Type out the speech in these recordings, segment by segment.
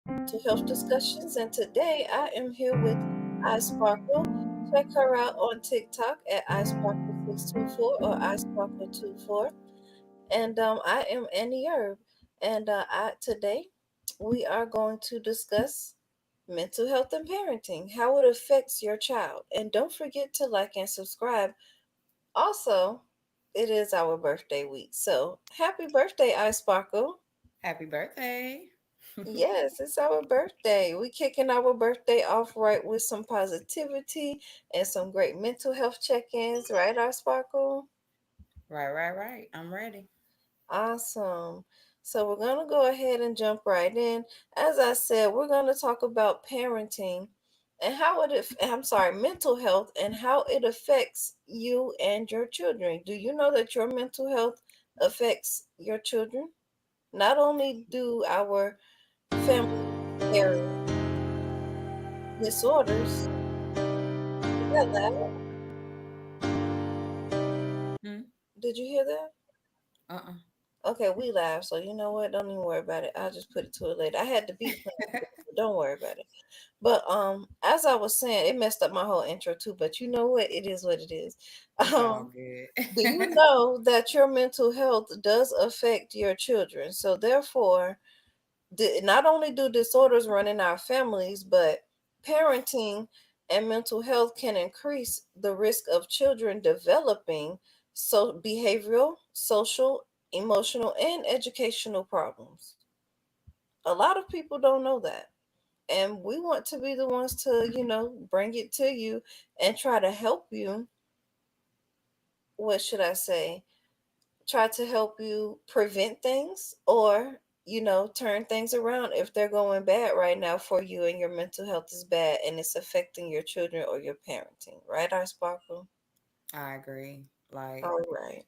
to Health Discussions, and today I am here with iSparkle. Check her out on TikTok at iSparkle624 or iSparkle24. And I am Annie Herb, and today we are going to discuss mental health and parenting, how it affects your child. And don't forget to like and subscribe. Also, it is our birthday week, so happy birthday, iSparkle. Happy birthday. Yes, it's our birthday. We kicking our birthday off right with some positivity and some great mental health check-ins, right, our Sparkle? Right. I'm ready. Awesome. So we're gonna go ahead and jump right in. As I said, we're gonna talk about parenting and how I'm sorry, mental health and how it affects you and your children. Do you know that your mental health affects your children? Not only do our family carry disorders. Is that loud? Hmm? Did you hear that? Uh-uh. Okay, we laughed, so you know what? Don't even worry about it. I'll just put it to it later. I had the beat playing, but don't worry about it. But as I was saying, it messed up my whole intro too. But you know what? It is what it is. It's all Um, good. do you know that your mental health does affect your children? So therefore, not only do disorders run in our families, but parenting and mental health can increase the risk of children developing behavioral, social, emotional, and educational problems. A lot of people don't know that. And we want to be the ones to, bring it to you and try to help you. What should I say? Try to help you prevent things or turn things around if they're going bad right now for you and your mental health is bad and it's affecting your children or your parenting, right, our Sparkle? I agree. Like All right.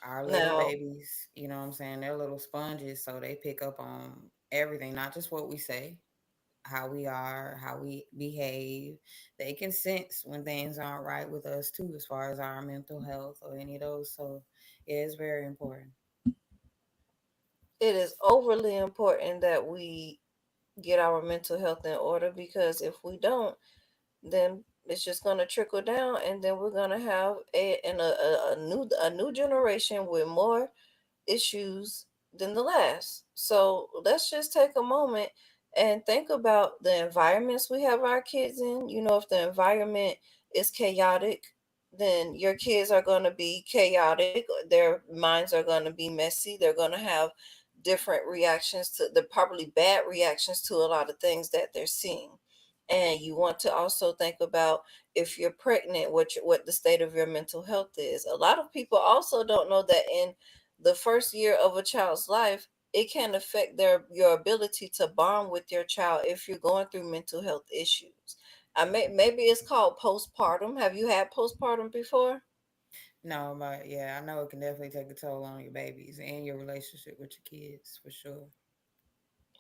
our little Now, babies, you know what I'm saying? They're little sponges, so they pick up on everything, not just what we say, how we are, how we behave. They can sense when things aren't right with us too, as far as our mental health or any of those. So it is very important. it is overly important that we get our mental health in order because if we don't, then it's just going to trickle down and then we're going to have a new generation with more issues than the last. So let's just take a moment and think about the environments we have our kids in. If the environment is chaotic, then your kids are going to be chaotic. Their minds are going to be messy. They're going to have different reactions to the probably bad reactions to a lot of things that they're seeing. And you want to also think about if you're pregnant, what the state of your mental health is. A lot of people also don't know that in the first year of a child's life, it can affect your ability to bond with your child if you're going through mental health issues. Maybe it's called postpartum. Have you had postpartum before? No, but yeah, I know it can definitely take a toll on your babies and your relationship with your kids for sure.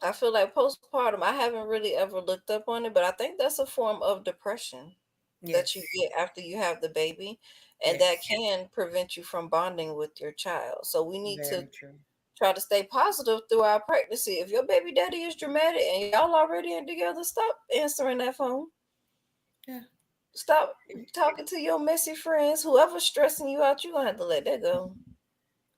I feel like postpartum, I haven't really ever looked up on it, but I think that's a form of depression that you Yes. get after you have the baby, and that Yes. can prevent you from bonding with your child. So we need to Very true. try to stay positive through our pregnancy. If your baby daddy is dramatic and y'all already in together, stop answering that phone. Yeah. Stop talking to your messy friends. Whoever's stressing you out, you're gonna have to let that go.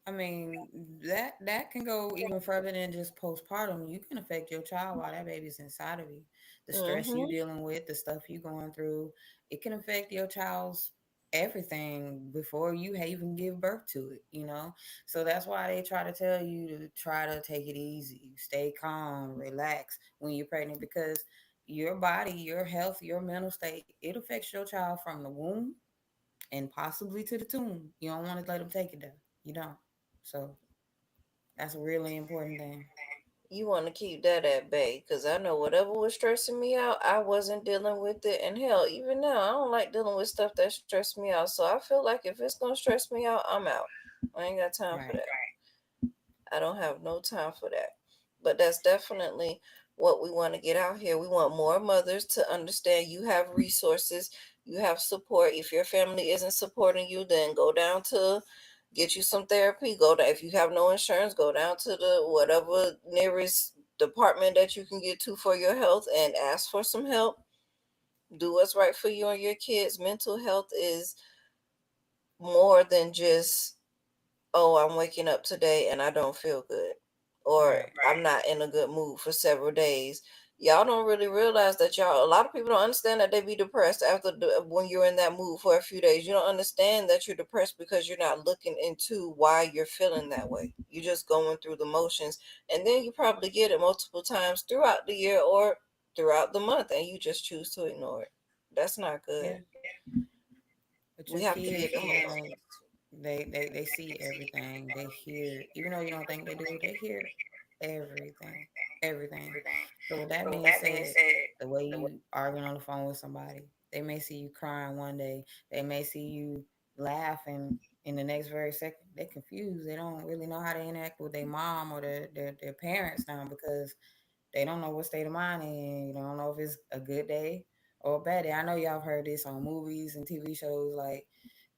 I mean, that can go even further than just postpartum. You can affect your child while that baby's inside of you. The stress you Mm-hmm. dealing with, the stuff you going through, it can affect your child's everything before you even give birth to it, you know? So that's why they try to tell you to try to take it easy, stay calm, relax when you're pregnant because your body, your health, your mental state, it affects your child from the womb and possibly to the tomb. You don't want to let them take it there. You don't. So that's a really important thing. You want to keep that at bay because I know whatever was stressing me out, I wasn't dealing with it. And hell, even now, I don't like dealing with stuff that stress me out. So I feel like if it's gonna stress me out, I'm out. I ain't got time for Right. that. I don't have no time for that. But that's definitely what we want to get out here. We want more mothers to understand you have resources, you have support. If your family isn't supporting you, then go down to get you some therapy. Go down if you have no insurance, go down to the whatever nearest department that you can get to for your health and ask for some help. Do what's right for you and your kids. Mental health is more than just, oh, I'm waking up today and I don't feel good, or Right. I'm not in a good mood for several days. Y'all don't really realize that a lot of people don't understand that they be depressed when you're in that mood for a few days. You don't understand that you're depressed because you're not looking into why you're feeling that way. You're just going through the motions, and then you probably get it multiple times throughout the year or throughout the month, and you just choose to ignore it. That's not good. Yeah. But We your have to kids, get them. they see everything. They hear, even though you don't think they do, they hear everything. Everything. So with that being said, the way you arguing on the phone with somebody, they may see you crying one day. They may see you laughing in the next very second. They're confused. They don't really know how to interact with their mom or their parents now because they don't know what state of mind they're in. You don't know if it's a good day or a bad day. I know y'all have heard this on movies and TV shows. Like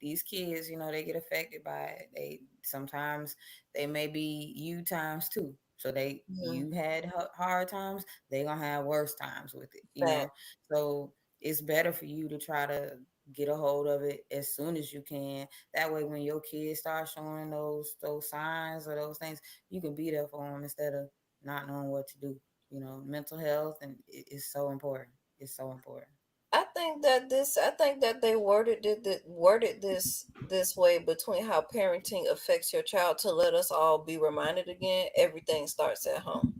these kids, they get affected by it. They sometimes they may be you times two. So Mhm. you had hard times, they gonna have worse times with it. Fact. So it's better for you to try to get a hold of it as soon as you can. That way, when your kids start showing those signs or those things, you can be there for them instead of not knowing what to do. Mental health and it's so important. It's so important. I think that they worded this way between how parenting affects your child to let us all be reminded again. Everything starts at home.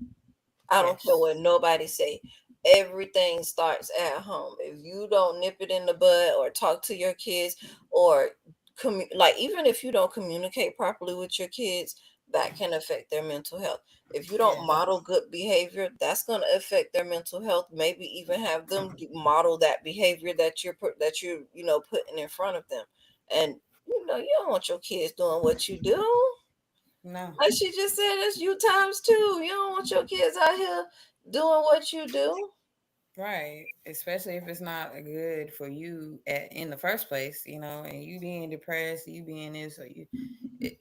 I don't care Yes. what nobody say. Everything starts at home. If you don't nip it in the bud or talk to your kids, or like, even if you don't communicate properly with your kids, that can affect their mental health. If you don't Yes. model good behavior, that's going to affect their mental health. Maybe even have them model that behavior that you're putting in front of them. And you don't want your kids doing what you do. No. Like she just said, it's you times two. You don't want your kids out here doing what you do. Right. Especially if it's not good for you in the first place, and you being depressed, you being this, or it,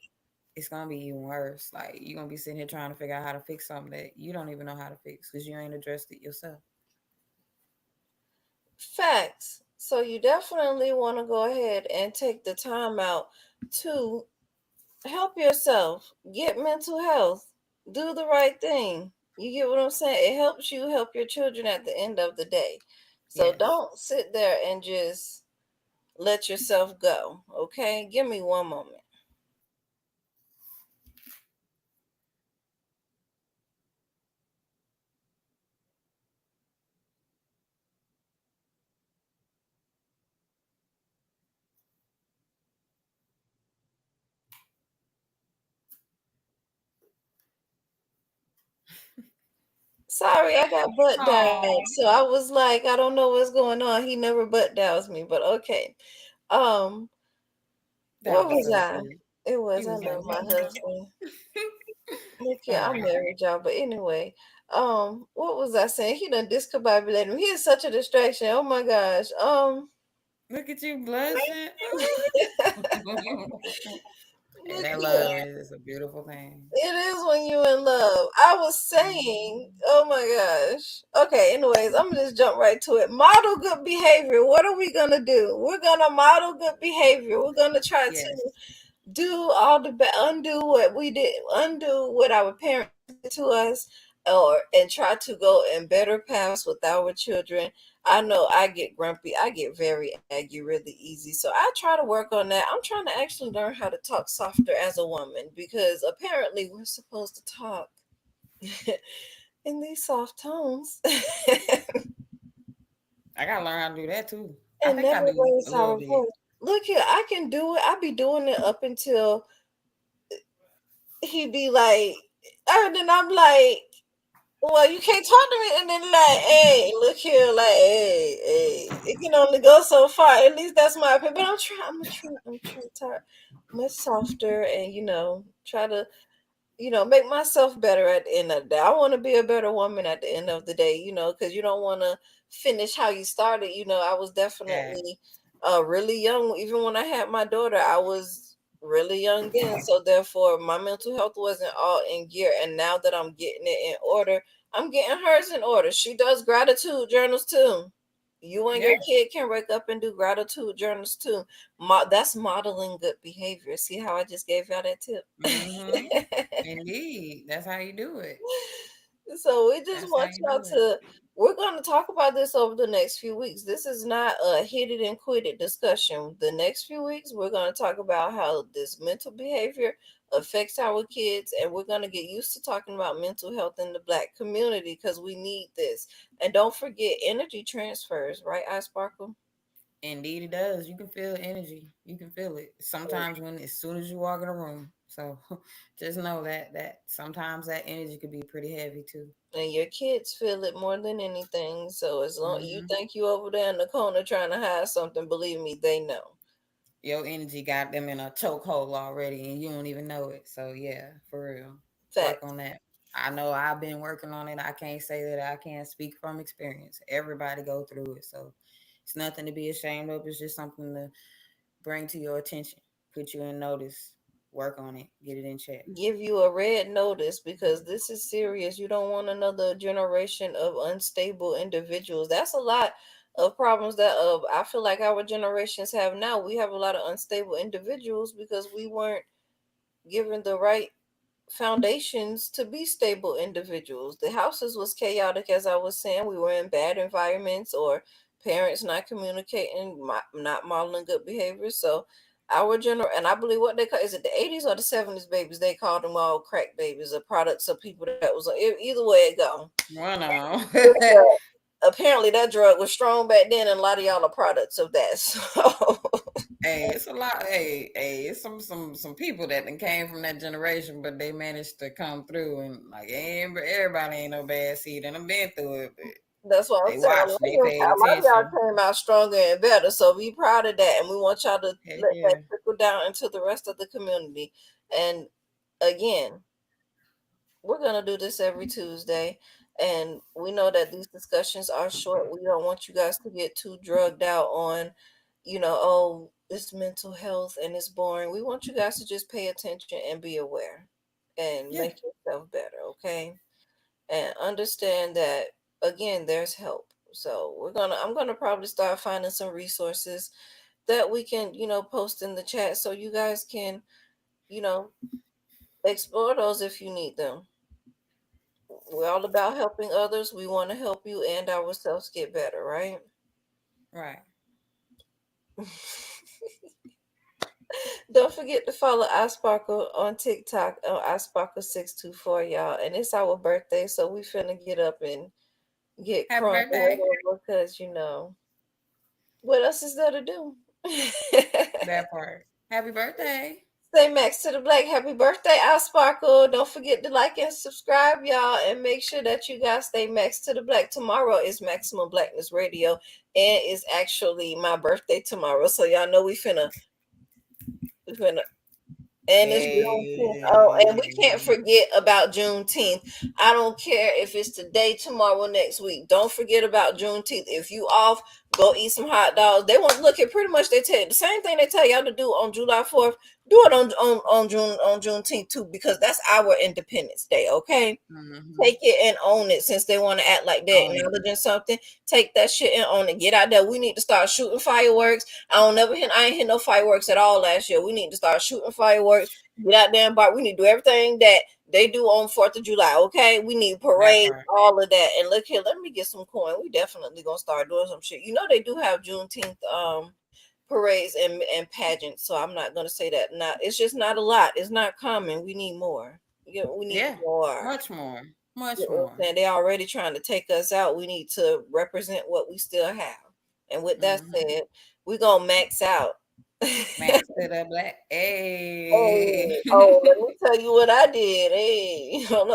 it's gonna be even worse. Like you're gonna be sitting here trying to figure out how to fix something that you don't even know how to fix because you ain't addressed it yourself. Facts. So you definitely want to go ahead and take the time out to help yourself get mental health. Do the right thing. You get what I'm saying? It helps you help your children at the end of the day. So Yes. don't sit there and just let yourself go. Okay? Give me one moment. Sorry, I got butt dialed. Oh, So I was like, I don't know what's going on. He never butt dials me, but okay. Um, that what was was so I? sweet. It He was, I was like, love my "Mm." husband. Look here, I'm Oh, married, y'all. But anyway, what was I saying? He done discombobulated me. He is such a distraction. Oh my gosh. look at you blushing. Hey, Look that here. love is a beautiful thing. It is when you in love. I was saying, Mhm. oh my gosh. Okay, anyways, I'm gonna just jump right to it. Model good behavior. What are we gonna do? We're gonna model good behavior. We're gonna try to Yes. do all undo what we did, undo what our parents did to us, or and try to go in better paths with our children. I know I get grumpy, I get very aggy really easy, so I try to work on that. I'm trying to actually learn how to talk softer as a woman, because apparently we're supposed to talk in these soft tones I gotta learn how to do that too. I and think I never do a raise little our bit. voice. Look here, I can do it. I be doing it up until he be like, and then I'm like, well, you can't talk to me, and then like, hey, look here, like, hey, it can only go so far. At least that's my opinion. But I'm trying to talk much softer, and try to make myself better at the end of the day. I want to be a better woman at the end of the day, because you don't want to finish how you started. I was That definitely really young. Even when I had my daughter, I was really young then. So therefore, my mental health wasn't all in gear. And now that I'm getting it in order, I'm getting hers in order. She does gratitude journals too. You and your Yeah. kid can wake up and do gratitude journals too. That's modeling good behavior. See how I just gave y'all that tip? Mm-hmm. Indeed. That's how you do it. So we just That's how want you y'all do it. to. We're going to talk about this over the next few weeks. This is not a hit it and quit it discussion. The next few weeks, we're going to talk about how this mental behavior affects our kids, and we're going to get used to talking about mental health in the Black community because we need this. And don't forget energy transfers, right, I Sparkle? Indeed, it does. You can feel energy. You can feel it. Sometimes when as soon as you walk in a room. So just know that sometimes that energy could be pretty heavy too. And your kids feel it more than anything. So as long you Hmm. think you over there in the corner trying to hide something, believe me, they know. Your energy got them in a chokehold already, and you don't even know it. So yeah, for real, work Fact. on that. I know I've been working on it. I can't say that I can't speak from experience. Everybody go through it, so it's nothing to be ashamed of. It's just something to bring to your attention, put you in notice, work on it, get it in check. Give you a red notice because this is serious. You don't want another generation of unstable individuals. That's a lot of problems that I feel like our generations have now. We have a lot of unstable individuals because we weren't given the right foundations to be stable individuals. The houses was chaotic, as I was saying. We were in bad environments or parents not communicating, not modeling good behavior. So our and I believe what they call, is it the 80s or the 70s babies? They called them all crack babies or products of people that was either way it go. Well, no. Apparently that drug was strong back then, and a lot of y'all are products of that. So Hey, it's a lot. Hey, it's some people that then came from that generation, but they managed to come through and like everybody ain't no bad seed, and I've been through it. But that's what I'm they saying. watched, they paid A lot of attention. y'all came out stronger and better, so be proud of that. And we want y'all to Heck let that yeah, trickle down into the rest of the community. And again, we're gonna do this every Tuesday. And we know that these discussions are short. We don't want you guys to get too drugged out on, oh, it's mental health and it's boring. We want you guys to just pay attention and be aware and yeah, make yourself better, okay? And understand that again there's help. So I'm gonna probably start finding some resources that we can post in the chat so you guys can you know explore those if you need them. We're all about helping others. We want to help you and ourselves get better, right? right. Don't forget to follow iSparkle on TikTok on iSparkle624, y'all. And it's our birthday, so we finna get up and get Happy crunk or birthday. whatever, because what else is there to do? That part. Happy birthday. Say Max to the Black, happy birthday, I Sparkle. Don't forget to like and subscribe, y'all, and make sure that you guys stay Max to the Black. Tomorrow is Maximum Blackness Radio, and it's actually my birthday tomorrow. So y'all know we finna and it's Juneteenth. Oh, and we can't Hey. forget about Juneteenth. I don't care if it's today, tomorrow, next week. Don't forget about Juneteenth. If you off, go eat some hot dogs. They want look at pretty much they tell you the same thing they tell y'all to do on July 4th. Do it on Juneteenth too, because that's our Independence Day. Okay, Mm-hmm. take it and own it since they want to act like they're Own it. acknowledging something. Take that shit and own it. Get out there. We need to start shooting fireworks. I ain't hit no fireworks at all last year. We need to start shooting fireworks. Get out there and buy. We need to do everything that they do on 4th of July. Okay. We need That parades, part. all of that. And look here, let me get some coin. We definitely gonna start doing some shit. They do have Juneteenth parades and pageants. So I'm not gonna say that. Not it's just not a lot. It's not common. We need more. We need Yeah. more. Much more. You Much know what more. I'm saying? They're already trying to take us out. We need to represent what we still have. And with that Mm-hmm. said, we're gonna max out. Max to the black. Oh, Hey. oh, let me tell you what I did. Hey, hold